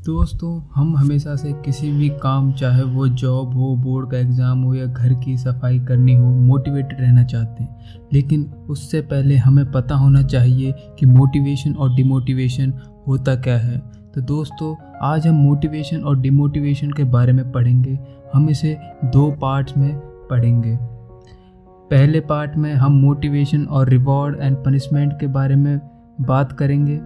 दोस्तों, हम हमेशा से किसी भी काम, चाहे वो जॉब हो, बोर्ड का एग्ज़ाम हो या घर की सफाई करनी हो, मोटिवेटेड रहना चाहते हैं। लेकिन उससे पहले हमें पता होना चाहिए कि मोटिवेशन और डिमोटिवेशन होता क्या है। तो दोस्तों, आज हम मोटिवेशन और डिमोटिवेशन के बारे में पढ़ेंगे। हम इसे 2 पार्ट्स में पढ़ेंगे। पहले पार्ट में हम मोटिवेशन और रिवॉर्ड एंड पनिशमेंट के बारे में बात करेंगे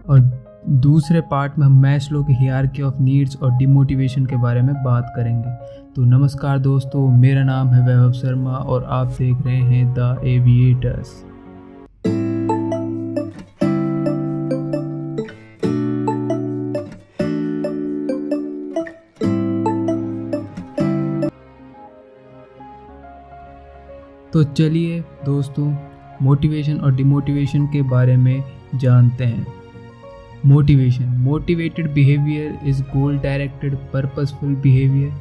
और दूसरे पार्ट में हम मैस्लो की हियरार्की ऑफ नीड्स और डिमोटिवेशन के बारे में बात करेंगे। तो नमस्कार दोस्तों, मेरा नाम है वैभव शर्मा और आप देख रहे हैं द एविएटर्स। तो चलिए दोस्तों, मोटिवेशन और डिमोटिवेशन के बारे में जानते हैं। Motivation, motivated behaviour is goal directed purposeful behaviour.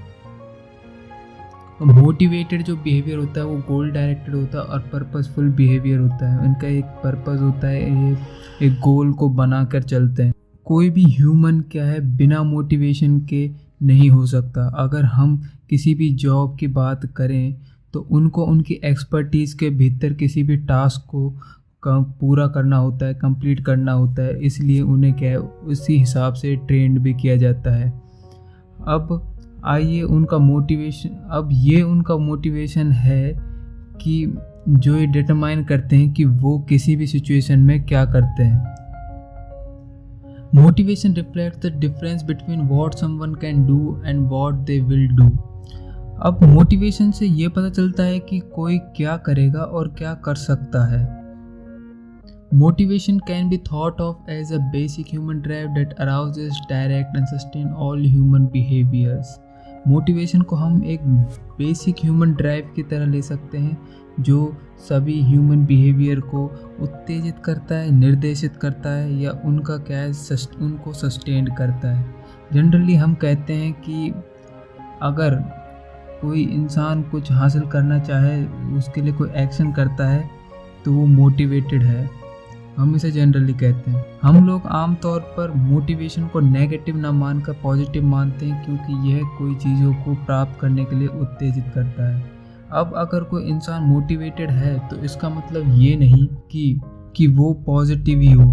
Motivated जो बिहेवियर होता है वो गोल डायरेक्टेड होता है और पर्पसफुल बिहेवियर होता है। उनका एक पर्पस होता है, ये एक गोल को बनाकर चलते हैं। कोई भी ह्यूमन क्या है, बिना मोटिवेशन के नहीं हो सकता। अगर हम किसी भी जॉब की बात करें तो उनको उनकी एक्सपर्टीज़ के भीतर किसी भी टास्क को पूरा करना होता है, कंप्लीट करना होता है। इसलिए उन्हें क्या है, उसी हिसाब से ट्रेंड भी किया जाता है। अब आइए उनका मोटिवेशन है कि जो ये डिटरमाइन करते हैं कि वो किसी भी सिचुएशन में क्या करते हैं। Motivation reflects the difference between what someone can do and what they will do. अब मोटिवेशन से ये पता चलता है कि कोई क्या करेगा और क्या कर सकता है। Motivation can be thought of as a basic human drive that arouses, direct and sustain all human behaviors. Motivation को हम एक बेसिक ह्यूमन ड्राइव की तरह ले सकते हैं जो सभी ह्यूमन बिहेवियर को उत्तेजित करता है, निर्देशित करता है या उनका क्या है, उनको सस्टेन करता है। जनरली हम कहते हैं कि अगर कोई इंसान कुछ हासिल करना चाहे, उसके लिए कोई एक्शन करता है तो वो मोटिवेटेड है। हम इसे जनरली कहते हैं। हम लोग आमतौर पर मोटिवेशन को नेगेटिव ना मानकर पॉजिटिव मानते हैं, क्योंकि यह कोई चीज़ों को प्राप्त करने के लिए उत्तेजित करता है। अब अगर कोई इंसान मोटिवेटेड है तो इसका मतलब ये नहीं कि वो पॉजिटिव ही हो,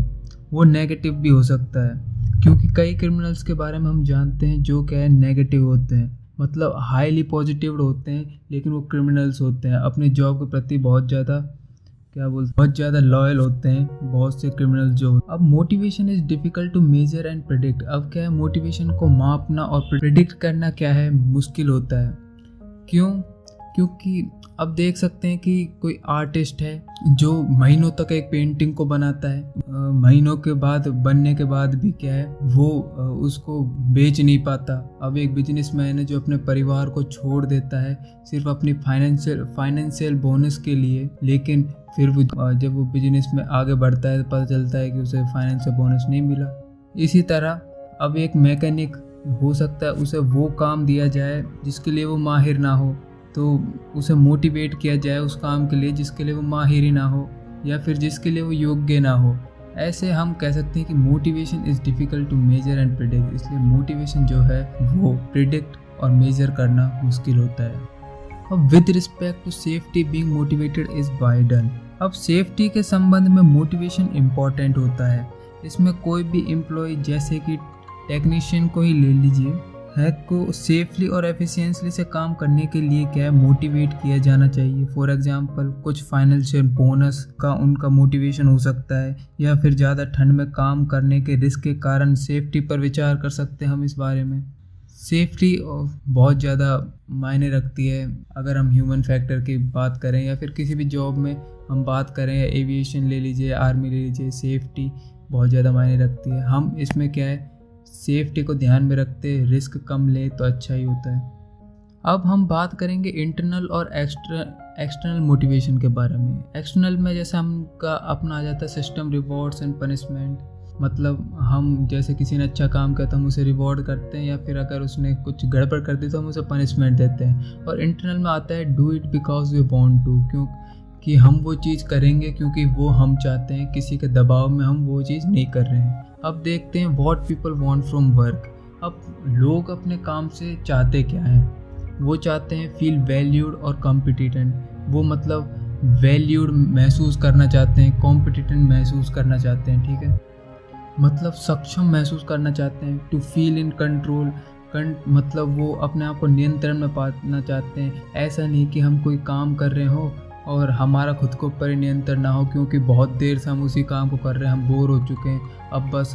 वो नेगेटिव भी हो सकता है। क्योंकि कई क्रिमिनल्स के बारे में हम जानते हैं जो क्या है, नेगेटिव होते हैं, मतलब हाईली पॉजिटिव होते हैं, लेकिन वो क्रिमिनल्स होते हैं। अपने जॉब के प्रति बहुत ज़्यादा लॉयल होते हैं बहुत से क्रिमिनल जो। अब motivation is difficult to measure and predict. अब क्या है, मोटिवेशन को मापना और प्रेडिक्ट करना क्या है, मुश्किल होता है। क्यों? क्योंकि अब देख सकते हैं कि कोई आर्टिस्ट है जो महीनों तक एक पेंटिंग को बनाता है, महीनों के बाद बनने के बाद भी क्या है, वो उसको बेच नहीं पाता। अब एक बिजनेसमैन है जो अपने परिवार को छोड़ देता है सिर्फ अपनी फाइनेंशियल बोनस के लिए, लेकिन फिर जब वो बिजनेस में आगे बढ़ता है तो पता चलता है कि उसे फाइनेंशियल बोनस नहीं मिला। इसी तरह अब एक मैकेनिक हो सकता है, उसे वो काम दिया जाए जिसके लिए वो माहिर ना हो, तो उसे मोटिवेट किया जाए उस काम के लिए जिसके लिए वो माहिर ही ना हो या फिर जिसके लिए वो योग्य ना हो। ऐसे हम कह सकते हैं कि motivation is difficult to measure and predict. इसलिए मोटिवेशन जो है वो प्रिडिक्ट और मेजर करना मुश्किल होता है। अब with respect to safety, being motivated is widen. अब सेफ्टी के संबंध में मोटिवेशन इम्पॉर्टेंट होता है। इसमें कोई भी एम्प्लॉय, जैसे कि टेक्नीशियन को ही ले लीजिए, हैक को सेफली और एफिशिएंटली से काम करने के लिए क्या है, मोटिवेट किया जाना चाहिए। फॉर एग्जांपल, कुछ फाइनेंशियल बोनस का उनका मोटिवेशन हो सकता है, या फिर ज़्यादा ठंड में काम करने के रिस्क के कारण सेफ्टी पर विचार कर सकते हैं हम इस बारे में। सेफ्टी बहुत ज़्यादा मायने रखती है। अगर हम ह्यूमन फैक्टर की बात करें या फिर किसी भी जॉब में हम बात करें, एविएशन ले लीजिए, आर्मी ले लीजिए, सेफ्टी बहुत ज़्यादा मायने रखती है। हम इसमें क्या है, सेफ्टी को ध्यान में रखते रिस्क कम ले तो अच्छा ही होता है। अब हम बात करेंगे इंटरनल और एक्सटर्नल मोटिवेशन के बारे में। एक्सटर्नल में जैसे हमका अपना आ जाता है सिस्टम, रिवॉर्ड्स एंड पनिशमेंट। मतलब हम जैसे किसी ने अच्छा काम किया तो हम उसे रिवॉर्ड करते हैं, या फिर अगर उसने कुछ गड़बड़ कर दी तो हम उसे पनिशमेंट देते हैं। और इंटरनल में आता है do it because we want to, कि हम वो चीज़ करेंगे क्योंकि वो हम चाहते हैं, किसी के दबाव में हम वो चीज़ नहीं कर रहे हैं। अब देखते हैं what people want from work. अब लोग अपने काम से चाहते क्या हैं? वो चाहते हैं फील वैल्यूड और कॉम्पिटिटेंट। वो मतलब वैल्यूड महसूस करना चाहते हैं, कॉम्पिटिटेंट महसूस करना चाहते हैं, ठीक है, मतलब सक्षम महसूस करना चाहते हैं। टू फील इन कंट्रोल, मतलब वो अपने आप को नियंत्रण में पाना चाहते हैं। ऐसा नहीं कि हम कोई काम कर रहे हो और हमारा खुद को ऊपर नियंत्रण ना हो, क्योंकि बहुत देर से हम उसी काम को कर रहे हैं, हम बोर हो चुके हैं, अब बस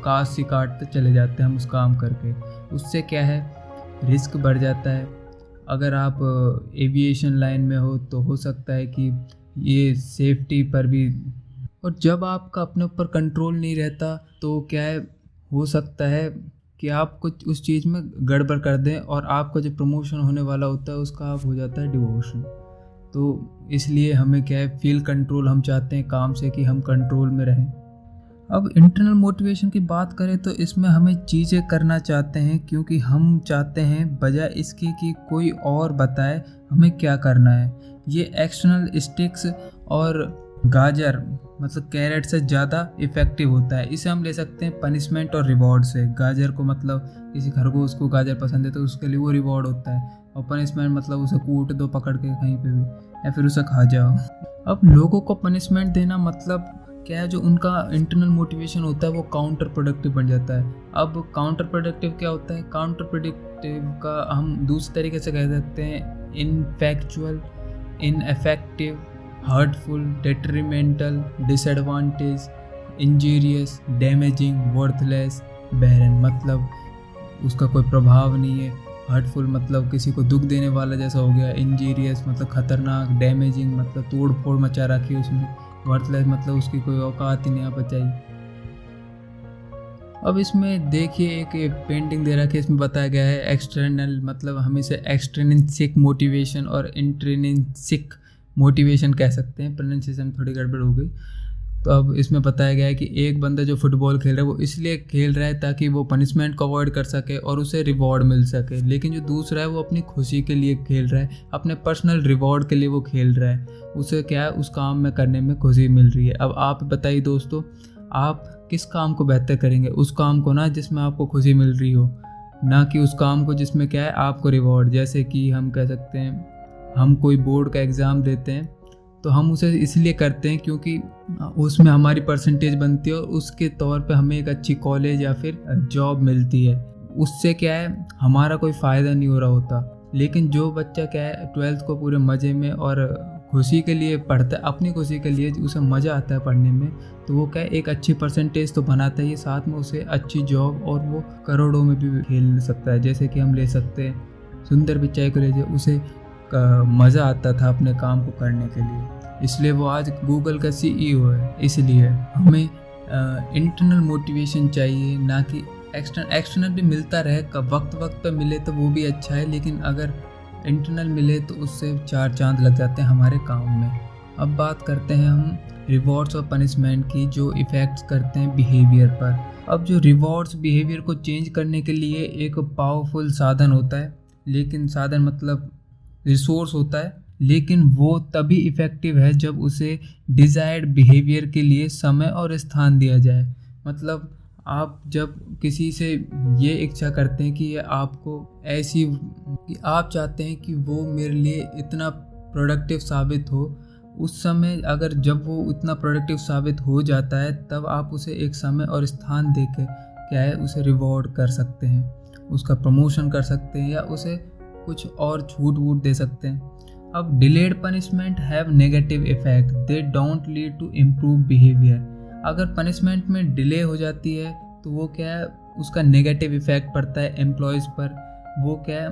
काश सी काटते चले जाते हैं हम उस काम करके। उससे क्या है, रिस्क बढ़ जाता है। अगर आप एविएशन लाइन में हो तो हो सकता है कि ये सेफ्टी पर भी, और जब आपका अपने ऊपर कंट्रोल नहीं रहता तो क्या है, हो सकता है कि आप कुछ उस चीज़ में गड़बड़ कर दें और आपका जो प्रमोशन होने वाला होता है उसका आप हो जाता है डिवोशन। तो इसलिए हमें क्या है, फील कंट्रोल हम चाहते हैं काम से, कि हम कंट्रोल में रहें। अब इंटरनल मोटिवेशन की बात करें तो इसमें हमें चीज़ें करना चाहते हैं क्योंकि हम चाहते हैं, बजाय इसके कि कोई और बताए हमें क्या करना है। ये एक्सटर्नल स्टिक्स और गाजर मतलब कैरेट से ज़्यादा इफ़ेक्टिव होता है। इसे हम ले सकते हैं पनिशमेंट और रिवॉर्ड से। गाजर को मतलब किसी खरगोश को गाजर पसंद है तो उसके लिए वो रिवॉर्ड होता है, और पनिशमेंट मतलब उसे कूट दो पकड़ के कहीं पे भी, या फिर उसे खा जाओ। अब लोगों को पनिशमेंट देना मतलब क्या है, जो उनका इंटरनल मोटिवेशन होता है वो काउंटर प्रोडक्टिव बन जाता है। अब काउंटर प्रोडक्टिव क्या होता है? काउंटर प्रोडक्टिव का हम दूसरे तरीके से कह सकते हैं infactual, ineffective, hurtful, detrimental, disadvantage, injurious, damaging, worthless, barren, मतलब उसका कोई प्रभाव नहीं है। हर्टफुल मतलब किसी को दुख देने वाला जैसा हो गया, इंजीरियस मतलब खतरनाक, डैमेजिंग मतलब तोड़ फोड़ मचा रखी है उसने, वर्थलेस मतलब उसकी कोई औकात ही नहीं आ बचाई। अब इसमें देखिए एक पेंटिंग दे रखी है, इसमें बताया गया है एक्सटर्नल, मतलब हम इसे एक्सट्रिंसिक मोटिवेशन और इंट्रिंसिक मोटिवेशन कह सकते हैं, प्रोनाउंसिएशन थोड़ी गड़बड़ हो गई। तो अब इसमें बताया गया है कि एक बंदा जो फुटबॉल खेल रहा है वो इसलिए खेल रहा है ताकि वो पनिशमेंट को अवॉइड कर सके और उसे रिवॉर्ड मिल सके, लेकिन जो दूसरा है वो अपनी खुशी के लिए खेल रहा है, अपने पर्सनल रिवॉर्ड के लिए वो खेल रहा है। उसे क्या है, उस काम में करने में खुशी मिल रही है। अब आप बताइए दोस्तों, आप किस काम को बेहतर करेंगे? उस काम को ना जिसमें आपको खुशी मिल रही हो, ना कि उस काम को जिसमें क्या है आपको रिवॉर्ड। जैसे कि हम कह सकते हैं हम कोई बोर्ड का एग्ज़ाम देते हैं तो हम उसे इसलिए करते हैं क्योंकि उसमें हमारी परसेंटेज बनती है और उसके तौर पे हमें एक अच्छी कॉलेज या फिर जॉब मिलती है। उससे क्या है, हमारा कोई फ़ायदा नहीं हो रहा होता। लेकिन जो बच्चा क्या है 12th को पूरे मज़े में और खुशी के लिए पढ़ता है, अपनी खुशी के लिए, उसे मज़ा आता है पढ़ने में, तो वो क्या है एक अच्छी परसेंटेज तो बनाता ही, साथ में उसे अच्छी जॉब, और वो करोड़ों में भी खेल सकता है। जैसे कि हम ले सकते हैं सुंदर पिचाई को लीजिए, उसे मज़ा आता था अपने काम को करने के लिए, इसलिए वो आज गूगल का CEO है। इसलिए हमें इंटरनल मोटिवेशन चाहिए, ना कि एक्सटर्नल भी मिलता रहे, कब वक्त पे मिले तो वो भी अच्छा है, लेकिन अगर इंटरनल मिले तो उससे 4 चांद लग जाते हैं हमारे काम में। अब बात करते हैं हम रिवॉर्ड्स और पनिशमेंट की, जो इफ़ेक्ट्स करते हैं बिहेवियर पर। अब जो रिवॉर्ड्स बिहेवियर को चेंज करने के लिए एक पावरफुल साधन होता है, लेकिन साधन मतलब रिसोर्स होता है, लेकिन वो तभी इफ़ेक्टिव है जब उसे डिज़ायर्ड बिहेवियर के लिए समय और स्थान दिया जाए। मतलब आप जब किसी से ये इच्छा करते हैं कि ये आपको ऐसी, कि आप चाहते हैं कि वो मेरे लिए इतना प्रोडक्टिव साबित हो, उस समय अगर जब वो इतना प्रोडक्टिव साबित हो जाता है तब आप उसे एक समय और स्थान देकर क्या है उसे रिवॉर्ड कर सकते हैं, उसका प्रमोशन कर सकते हैं, या उसे कुछ और छूट वूट दे सकते हैं। अब delayed punishment have negative effect, they don't lead to improve behaviour. अगर पनिशमेंट में डिले हो जाती है तो वो क्या है, उसका नेगेटिव इफेक्ट पड़ता है एम्प्लॉयज़ पर। वो क्या है,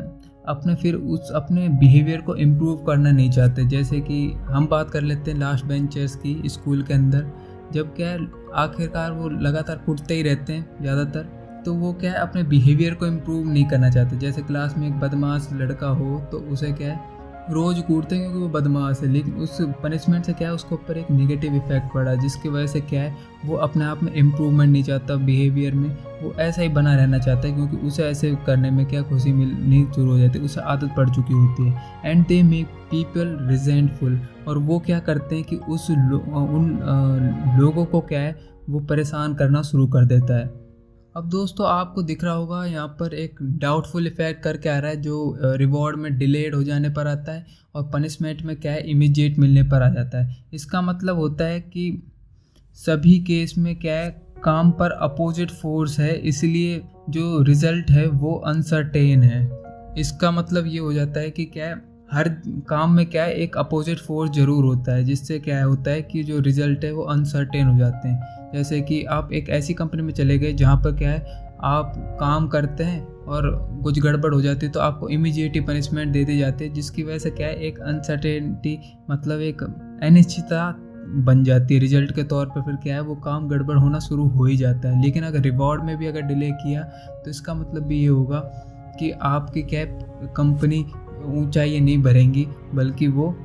अपने बिहेवियर को इम्प्रूव करना नहीं चाहते। जैसे कि हम बात कर लेते हैं लास्ट बेंचर्स की स्कूल के अंदर, जब क्या है आखिरकार वो लगातार कूदते ही रहते हैं ज़्यादातर, तो वो क्या है अपने बिहेवियर को इम्प्रूव नहीं करना चाहते। जैसे क्लास में एक बदमाश लड़का हो तो उसे क्या है रोज़ कूटते हैं क्योंकि वो बदमाश है, लेकिन उस पनिशमेंट से क्या है उसके ऊपर एक नेगेटिव इफेक्ट पड़ा, जिसकी वजह से क्या है वो अपने आप में इम्प्रूवमेंट नहीं चाहता बिहेवियर में, वो ऐसा ही बना रहना चाहता है, क्योंकि उसे ऐसे करने में क्या खुशी मिलनी शुरू हो जाती है, उसे आदत पड़ चुकी होती है। And they make people resentful, और वो क्या करते हैं कि उन लोगों को क्या है वो परेशान करना शुरू कर देता है। अब दोस्तों आपको दिख रहा होगा यहाँ पर एक डाउटफुल इफेक्ट करके आ रहा है, जो रिवॉर्ड में डिलेड हो जाने पर आता है और पनिशमेंट में क्या है इमीडिएट मिलने पर आ जाता है। इसका मतलब होता है कि सभी केस में क्या है काम पर अपोजिट फोर्स है, इसलिए जो रिजल्ट है वो अनसर्टेन है। इसका मतलब ये हो जाता है कि क्या है हर काम में क्या है एक अपोजिट फोर्स ज़रूर होता है, जिससे क्या होता है कि जो रिज़ल्ट है वो अनसर्टेन हो जाते हैं। जैसे कि आप एक ऐसी कंपनी में चले गए जहाँ पर क्या है आप काम करते हैं और कुछ गड़बड़ हो जाती है तो आपको इमीडिएट पनिशमेंट दे दी जाती है, जिसकी वजह से क्या है एक अनसर्टेनिटी मतलब एक अनिश्चितता बन जाती है रिजल्ट के तौर पर। फिर क्या है वो काम गड़बड़ होना शुरू हो ही जाता है। लेकिन अगर रिवॉर्ड में भी अगर डिले किया तो इसका मतलब भी ये होगा कि आपकी क्या कंपनी ऊंचाई नहीं बढ़ेंगी, बल्कि वो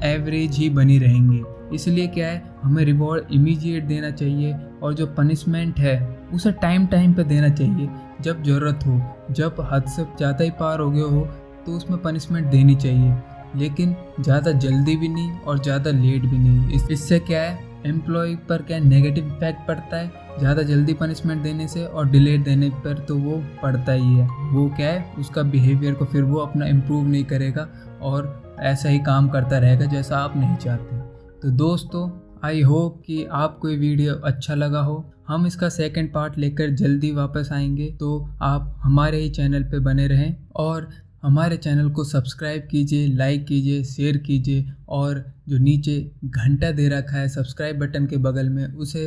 एवरेज ही बनी रहेंगी। इसलिए क्या है हमें रिवॉर्ड इमीडिएट देना चाहिए, और जो पनिशमेंट है उसे टाइम पे देना चाहिए। जब ज़रूरत हो, जब हद से ज़्यादा ही पार हो गए हो तो उसमें पनिशमेंट देनी चाहिए, लेकिन ज़्यादा जल्दी भी नहीं और ज़्यादा लेट भी नहीं। इससे क्या है एम्प्लॉय पर क्या नेगेटिव इफेक्ट पड़ता है, ज़्यादा जल्दी पनिशमेंट देने से, और डिले देने पर तो वो पड़ता ही है। वो क्या है उसका बिहेवियर को फिर वो अपना इम्प्रूव नहीं करेगा और ऐसा ही काम करता रहेगा जैसा आप नहीं चाहते। तो दोस्तों आई होप कि आपको ये वीडियो अच्छा लगा हो। हम इसका सेकंड पार्ट लेकर जल्दी वापस आएंगे, तो आप हमारे ही चैनल पे बने रहें और हमारे चैनल को सब्सक्राइब कीजिए, लाइक कीजिए, शेयर कीजिए, और जो नीचे घंटा दे रखा है सब्सक्राइब बटन के बगल में उसे